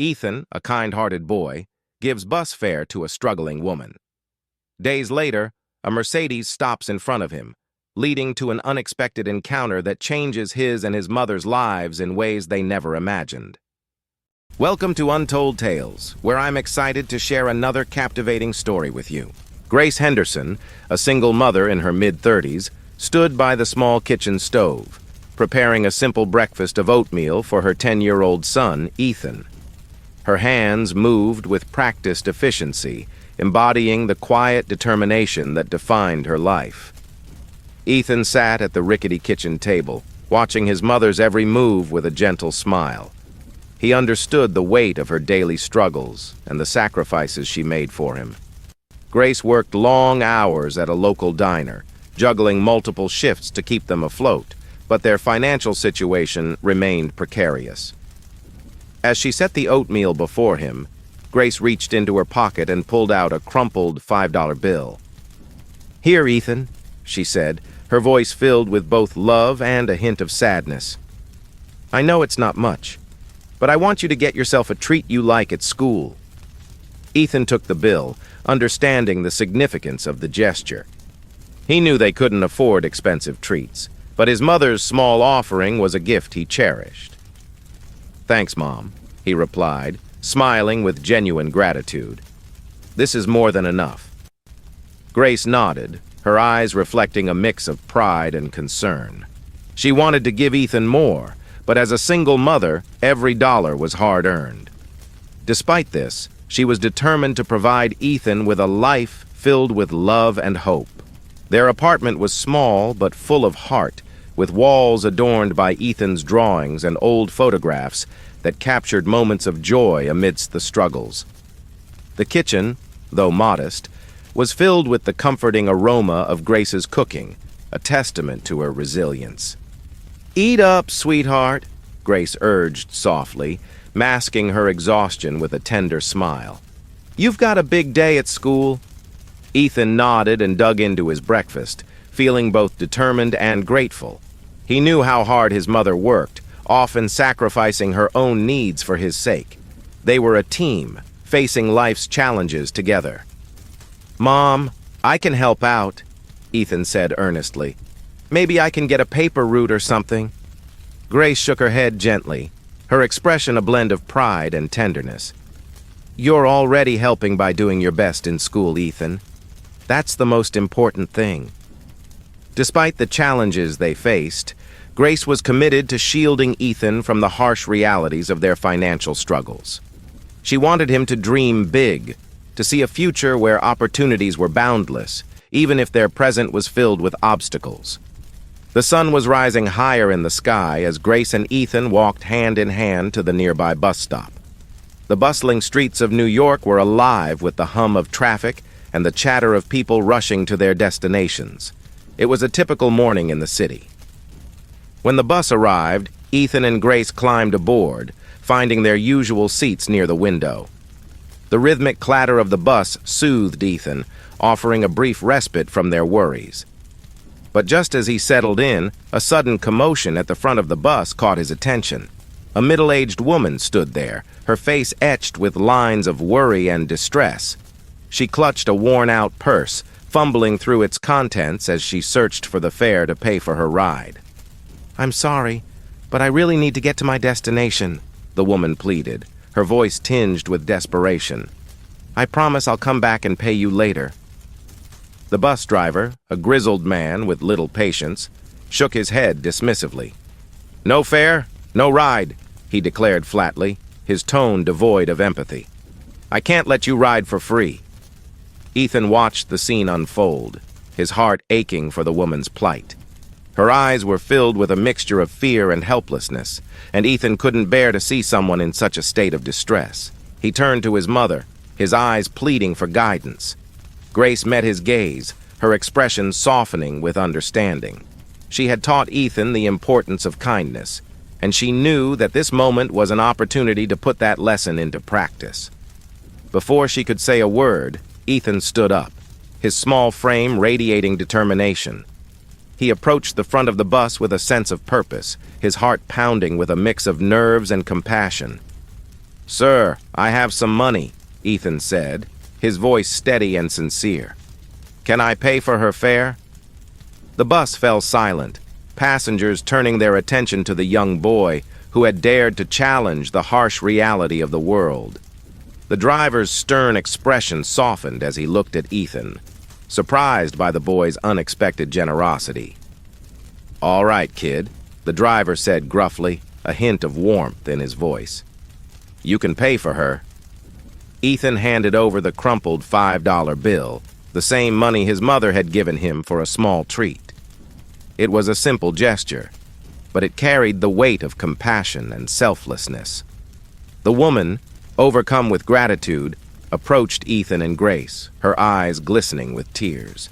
Ethan, a kind-hearted boy, gives bus fare to a struggling woman. Days later, a Mercedes stops in front of him, leading to an unexpected encounter that changes his and his mother's lives in ways they never imagined. Welcome to Untold Tales, where I'm excited to share another captivating story with you. Grace Henderson, a single mother in her mid-30s, stood by the small kitchen stove, preparing a simple breakfast of oatmeal for her 10-year-old son, Ethan. Her hands moved with practiced efficiency, embodying the quiet determination that defined her life. Ethan sat at the rickety kitchen table, watching his mother's every move with a gentle smile. He understood the weight of her daily struggles and the sacrifices she made for him. Grace worked long hours at a local diner, juggling multiple shifts to keep them afloat, but their financial situation remained precarious. As she set the oatmeal before him, Grace reached into her pocket and pulled out a crumpled $5 bill. "Here, Ethan," she said, her voice filled with both love and a hint of sadness. "I know it's not much, but I want you to get yourself a treat you like at school." Ethan took the bill, understanding the significance of the gesture. He knew they couldn't afford expensive treats, but his mother's small offering was a gift he cherished. "Thanks, Mom," he replied, smiling with genuine gratitude. "This is more than enough." Grace nodded, her eyes reflecting a mix of pride and concern. She wanted to give Ethan more, but as a single mother, every dollar was hard-earned. Despite this, she was determined to provide Ethan with a life filled with love and hope. Their apartment was small but full of heart, with walls adorned by Ethan's drawings and old photographs that captured moments of joy amidst the struggles. The kitchen, though modest, was filled with the comforting aroma of Grace's cooking, a testament to her resilience. "Eat up, sweetheart," Grace urged softly, masking her exhaustion with a tender smile. "You've got a big day at school." Ethan nodded and dug into his breakfast, feeling both determined and grateful. He knew how hard his mother worked, often sacrificing her own needs for his sake. They were a team, facing life's challenges together. "Mom, I can help out," Ethan said earnestly. "Maybe I can get a paper route or something." Grace shook her head gently, her expression a blend of pride and tenderness. "You're already helping by doing your best in school, Ethan. That's the most important thing." Despite the challenges they faced, Grace was committed to shielding Ethan from the harsh realities of their financial struggles. She wanted him to dream big, to see a future where opportunities were boundless, even if their present was filled with obstacles. The sun was rising higher in the sky as Grace and Ethan walked hand in hand to the nearby bus stop. The bustling streets of New York were alive with the hum of traffic and the chatter of people rushing to their destinations. It was a typical morning in the city. When the bus arrived, Ethan and Grace climbed aboard, finding their usual seats near the window. The rhythmic clatter of the bus soothed Ethan, offering a brief respite from their worries. But just as he settled in, a sudden commotion at the front of the bus caught his attention. A middle-aged woman stood there, her face etched with lines of worry and distress. She clutched a worn-out purse, fumbling through its contents as she searched for the fare to pay for her ride. "I'm sorry, but I really need to get to my destination," the woman pleaded, her voice tinged with desperation. "I promise I'll come back and pay you later." The bus driver, a grizzled man with little patience, shook his head dismissively. "No fare, no ride," he declared flatly, his tone devoid of empathy. "I can't let you ride for free." Ethan watched the scene unfold, his heart aching for the woman's plight. Her eyes were filled with a mixture of fear and helplessness, and Ethan couldn't bear to see someone in such a state of distress. He turned to his mother, his eyes pleading for guidance. Grace met his gaze, her expression softening with understanding. She had taught Ethan the importance of kindness, and she knew that this moment was an opportunity to put that lesson into practice. Before she could say a word, Ethan stood up, his small frame radiating determination. He approached the front of the bus with a sense of purpose, his heart pounding with a mix of nerves and compassion. Sir, I have some money, Ethan said, his voice steady and sincere. Can I pay for her fare? The bus fell silent, passengers turning their attention to the young boy who had dared to challenge the harsh reality of the world. The driver's stern expression softened as he looked at Ethan, surprised by the boy's unexpected generosity. "All right, kid," the driver said gruffly, a hint of warmth in his voice. "You can pay for her." Ethan handed over the crumpled $5 bill, the same money his mother had given him for a small treat. It was a simple gesture, but it carried the weight of compassion and selflessness. The woman, overcome with gratitude, approached Ethan and Grace, her eyes glistening with tears.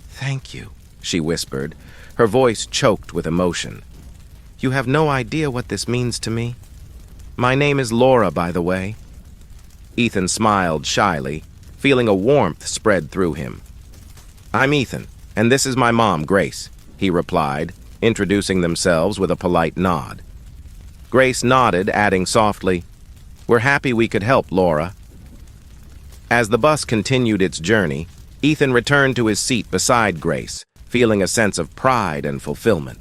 "Thank you," she whispered, her voice choked with emotion. "You have no idea what this means to me. My name is Laura, by the way." Ethan smiled shyly, feeling a warmth spread through him. "I'm Ethan, and this is my mom, Grace," he replied, introducing themselves with a polite nod. Grace nodded, adding softly, "We're happy we could help, Laura." As the bus continued its journey, Ethan returned to his seat beside Grace, feeling a sense of pride and fulfillment.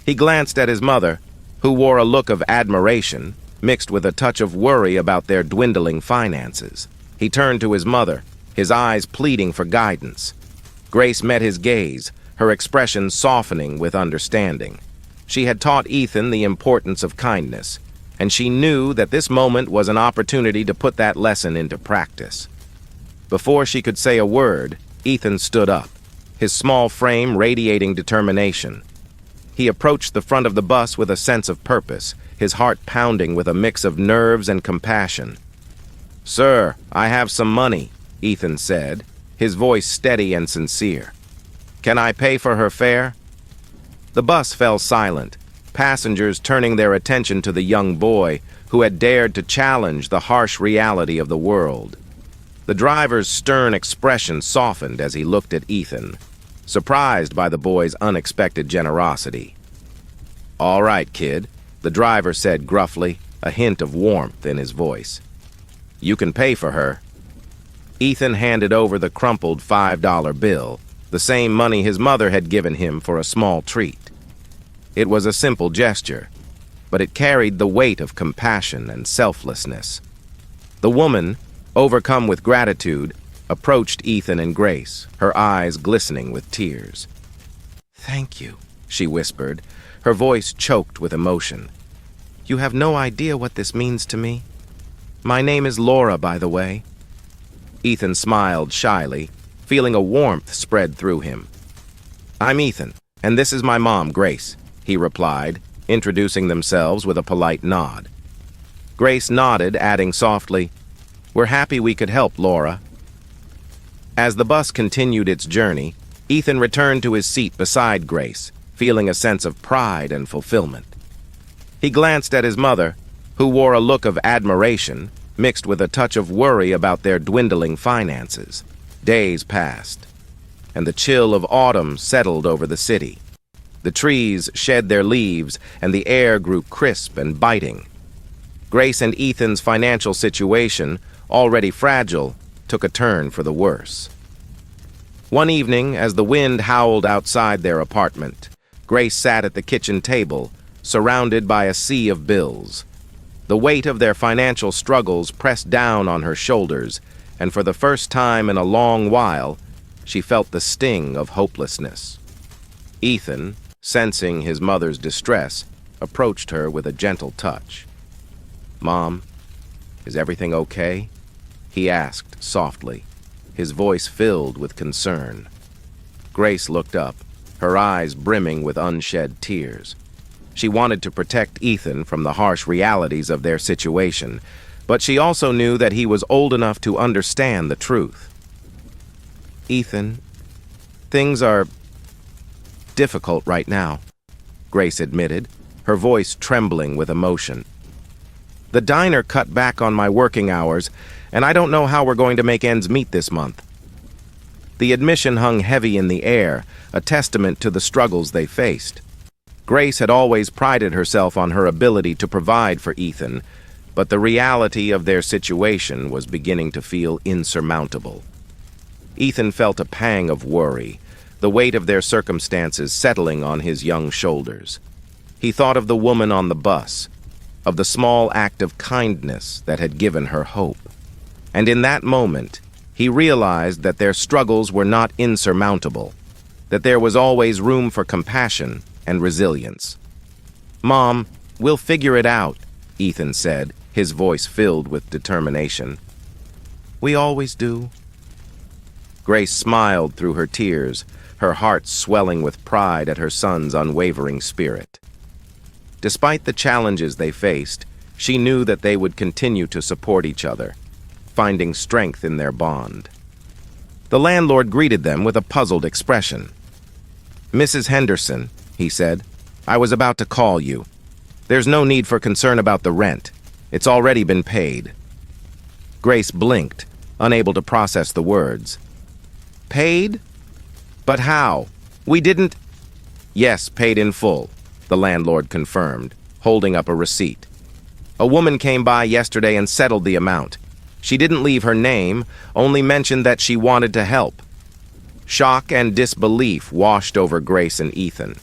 He glanced at his mother, who wore a look of admiration, mixed with a touch of worry about their dwindling finances. He turned to his mother, his eyes pleading for guidance. Grace met his gaze, her expression softening with understanding. She had taught Ethan the importance of kindness, and she knew that this moment was an opportunity to put that lesson into practice. Before she could say a word, Ethan stood up, his small frame radiating determination. He approached the front of the bus with a sense of purpose, his heart pounding with a mix of nerves and compassion. "Sir, I have some money," Ethan said, his voice steady and sincere. "Can I pay for her fare?" The bus fell silent, passengers turning their attention to the young boy who had dared to challenge the harsh reality of the world. The driver's stern expression softened as he looked at Ethan, surprised by the boy's unexpected generosity. "All right, kid," the driver said gruffly, a hint of warmth in his voice. "You can pay for her." Ethan handed over the crumpled $5 bill, the same money his mother had given him for a small treat. It was a simple gesture, but it carried the weight of compassion and selflessness. The woman, overcome with gratitude, approached Ethan and Grace, her eyes glistening with tears. "Thank you," she whispered, her voice choked with emotion. "You have no idea what this means to me. My name is Laura, by the way." Ethan smiled shyly, feeling a warmth spread through him. "I'm Ethan, and this is my mom, Grace," he replied, introducing themselves with a polite nod. Grace nodded, adding softly, "We're happy we could help, Laura." As the bus continued its journey, Ethan returned to his seat beside Grace, feeling a sense of pride and fulfillment. He glanced at his mother, who wore a look of admiration, mixed with a touch of worry about their dwindling finances. Days passed, and the chill of autumn settled over the city. The trees shed their leaves, and the air grew crisp and biting. Grace and Ethan's financial situation, already fragile, took a turn for the worse. One evening, as the wind howled outside their apartment, Grace sat at the kitchen table, surrounded by a sea of bills. The weight of their financial struggles pressed down on her shoulders, and for the first time in a long while, she felt the sting of hopelessness. Ethan, sensing his mother's distress, approached her with a gentle touch. "Mom, is everything okay?" he asked softly, his voice filled with concern. Grace looked up, her eyes brimming with unshed tears. She wanted to protect Ethan from the harsh realities of their situation, but she also knew that he was old enough to understand the truth. "Ethan, things are difficult right now," Grace admitted, her voice trembling with emotion. "The diner cut back on my working hours, and I don't know how we're going to make ends meet this month." The admission hung heavy in the air, a testament to the struggles they faced. Grace had always prided herself on her ability to provide for Ethan, but the reality of their situation was beginning to feel insurmountable. Ethan felt a pang of worry, the weight of their circumstances settling on his young shoulders. He thought of the woman on the bus, of the small act of kindness that had given her hope. And in that moment, he realized that their struggles were not insurmountable, that there was always room for compassion and resilience. "Mom, we'll figure it out," Ethan said, his voice filled with determination. "We always do." Grace smiled through her tears, her heart swelling with pride at her son's unwavering spirit. Despite the challenges they faced, she knew that they would continue to support each other, finding strength in their bond. The landlord greeted them with a puzzled expression. "Mrs. Henderson," he said, "I was about to call you. There's no need for concern about the rent. It's already been paid." Grace blinked, unable to process the words. "Paid? But how? We didn't—" "Yes, paid in full," the landlord confirmed, holding up a receipt. "A woman came by yesterday and settled the amount. She didn't leave her name, only mentioned that she wanted to help." Shock and disbelief washed over Grace and Ethan.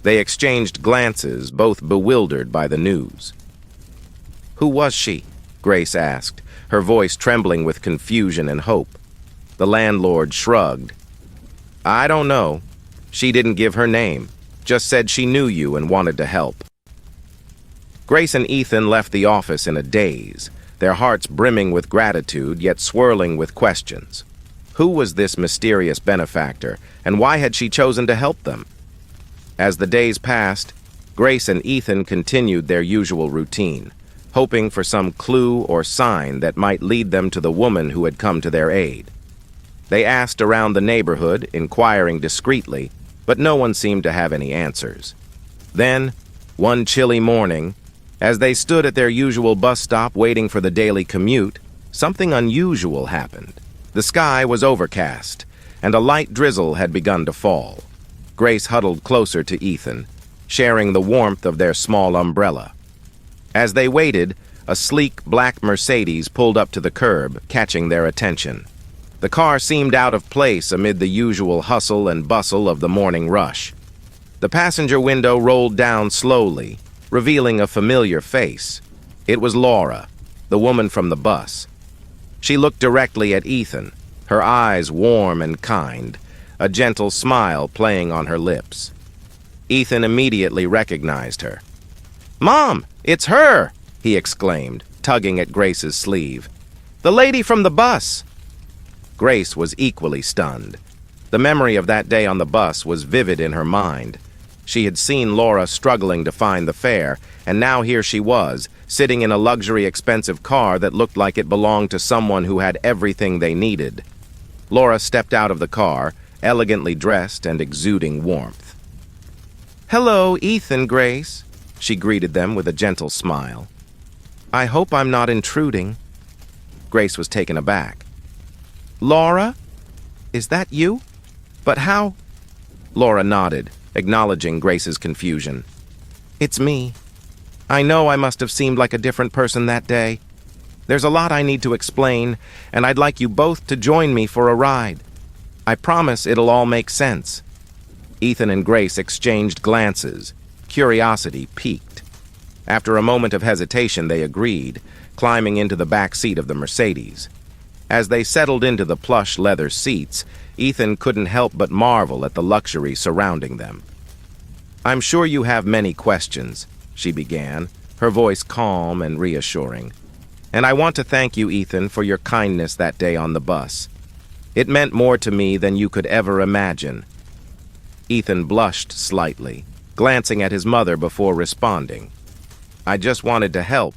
They exchanged glances, both bewildered by the news. "Who was she?" Grace asked, her voice trembling with confusion and hope. The landlord shrugged. "I don't know. She didn't give her name, just said she knew you and wanted to help." Grace and Ethan left the office in a daze, their hearts brimming with gratitude yet swirling with questions. Who was this mysterious benefactor, and why had she chosen to help them? As the days passed, Grace and Ethan continued their usual routine, hoping for some clue or sign that might lead them to the woman who had come to their aid. They asked around the neighborhood, inquiring discreetly, but no one seemed to have any answers. Then, one chilly morning, as they stood at their usual bus stop waiting for the daily commute, something unusual happened. The sky was overcast, and a light drizzle had begun to fall. Grace huddled closer to Ethan, sharing the warmth of their small umbrella. As they waited, a sleek black Mercedes pulled up to the curb, catching their attention. The car seemed out of place amid the usual hustle and bustle of the morning rush. The passenger window rolled down slowly, revealing a familiar face. It was Laura, the woman from the bus. She looked directly at Ethan, her eyes warm and kind, a gentle smile playing on her lips. Ethan immediately recognized her. "Mom, it's her!" he exclaimed, tugging at Grace's sleeve. "The lady from the bus!" Grace was equally stunned. The memory of that day on the bus was vivid in her mind. She had seen Laura struggling to find the fare, and now here she was, sitting in a luxury expensive car that looked like it belonged to someone who had everything they needed. Laura stepped out of the car, elegantly dressed and exuding warmth. "Hello, Ethan, Grace," she greeted them with a gentle smile. "I hope I'm not intruding." Grace was taken aback. "Laura? Is that you? But how—" Laura nodded, acknowledging Grace's confusion. "It's me. I know I must have seemed like a different person that day. There's a lot I need to explain, and I'd like you both to join me for a ride. I promise it'll all make sense." Ethan and Grace exchanged glances. Curiosity piqued. After a moment of hesitation, they agreed, climbing into the back seat of the Mercedes. As they settled into the plush leather seats, Ethan couldn't help but marvel at the luxury surrounding them. "I'm sure you have many questions," she began, her voice calm and reassuring. "And I want to thank you, Ethan, for your kindness that day on the bus. It meant more to me than you could ever imagine." Ethan blushed slightly, glancing at his mother before responding. "I just wanted to help."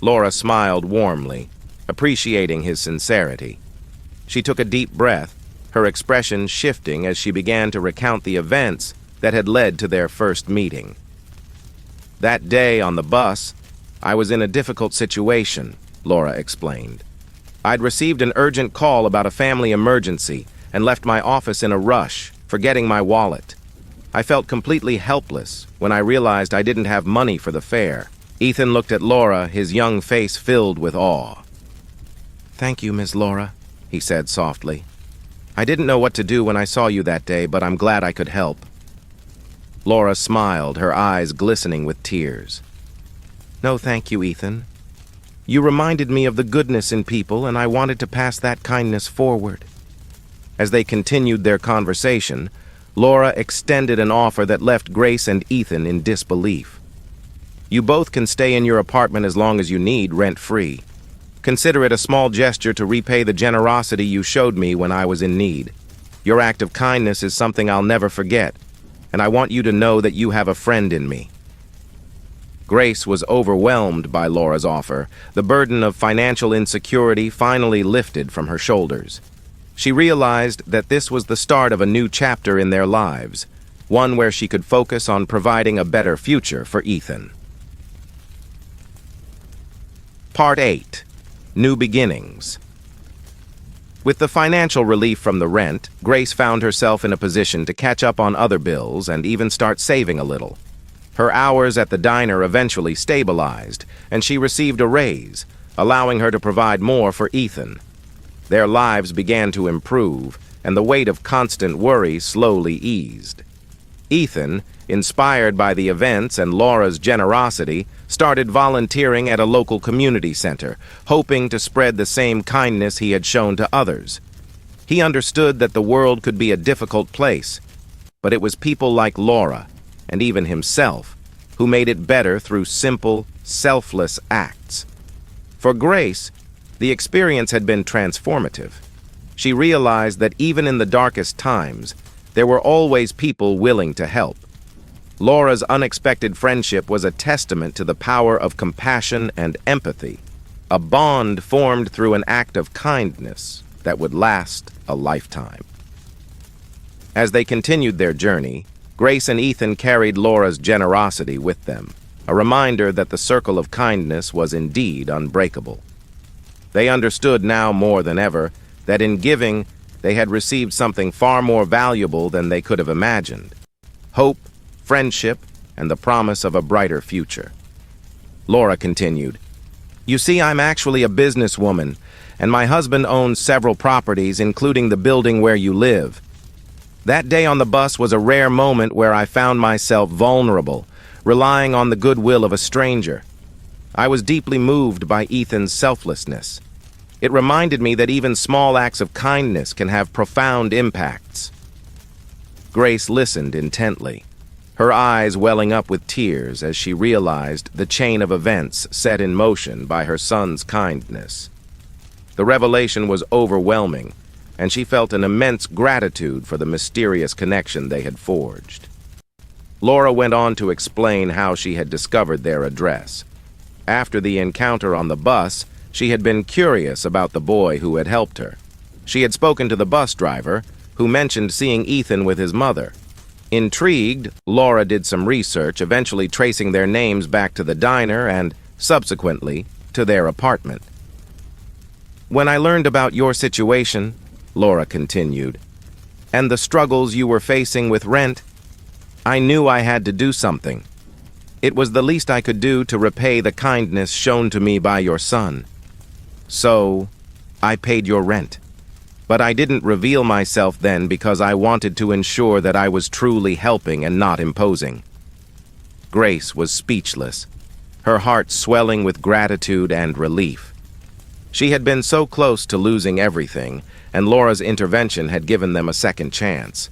Laura smiled warmly, appreciating his sincerity. She took a deep breath, her expression shifting as she began to recount the events that had led to their first meeting. "That day on the bus, I was in a difficult situation," Laura explained. "I'd received an urgent call about a family emergency and left my office in a rush, forgetting my wallet. I felt completely helpless when I realized I didn't have money for the fare. Ethan looked at Laura, his young face filled with awe. "Thank you, Miss Laura," he said softly. "I didn't know what to do when I saw you that day, but I'm glad I could help." Laura smiled, her eyes glistening with tears. "No, thank you, Ethan. You reminded me of the goodness in people, and I wanted to pass that kindness forward." As they continued their conversation, Laura extended an offer that left Grace and Ethan in disbelief. "You both can stay in your apartment as long as you need, rent-free. Consider it a small gesture to repay the generosity you showed me when I was in need. Your act of kindness is something I'll never forget, and I want you to know that you have a friend in me." Grace was overwhelmed by Laura's offer. The burden of financial insecurity finally lifted from her shoulders. She realized that this was the start of a new chapter in their lives, one where she could focus on providing a better future for Ethan. Part 8. New Beginnings. With the financial relief from the rent, Grace found herself in a position to catch up on other bills and even start saving a little. Her hours at the diner eventually stabilized, and she received a raise, allowing her to provide more for Ethan. Their lives began to improve, and the weight of constant worry slowly eased. Ethan, inspired by the events and Laura's generosity, started volunteering at a local community center, hoping to spread the same kindness he had shown to others. He understood that the world could be a difficult place, but it was people like Laura, and even himself, who made it better through simple, selfless acts. For Grace, the experience had been transformative. She realized that even in the darkest times, there were always people willing to help. Laura's unexpected friendship was a testament to the power of compassion and empathy, a bond formed through an act of kindness that would last a lifetime. As they continued their journey, Grace and Ethan carried Laura's generosity with them, a reminder that the circle of kindness was indeed unbreakable. They understood now more than ever that in giving, they had received something far more valuable than they could have imagined: hope, friendship, and the promise of a brighter future. Laura continued, "You see, I'm actually a businesswoman, and my husband owns several properties, including the building where you live. That day on the bus was a rare moment where I found myself vulnerable, relying on the goodwill of a stranger. I was deeply moved by Ethan's selflessness. It reminded me that even small acts of kindness can have profound impacts." Grace listened intently, her eyes welling up with tears as she realized the chain of events set in motion by her son's kindness. The revelation was overwhelming, and she felt an immense gratitude for the mysterious connection they had forged. Laura went on to explain how she had discovered their address. After the encounter on the bus, she had been curious about the boy who had helped her. She had spoken to the bus driver, who mentioned seeing Ethan with his mother. Intrigued, Laura did some research, eventually tracing their names back to the diner and, subsequently, to their apartment. "When I learned about your situation," Laura continued, "and the struggles you were facing with rent, I knew I had to do something. It was the least I could do to repay the kindness shown to me by your son. So, I paid your rent. But I didn't reveal myself then because I wanted to ensure that I was truly helping and not imposing." Grace was speechless, her heart swelling with gratitude and relief. She had been so close to losing everything, and Laura's intervention had given them a second chance.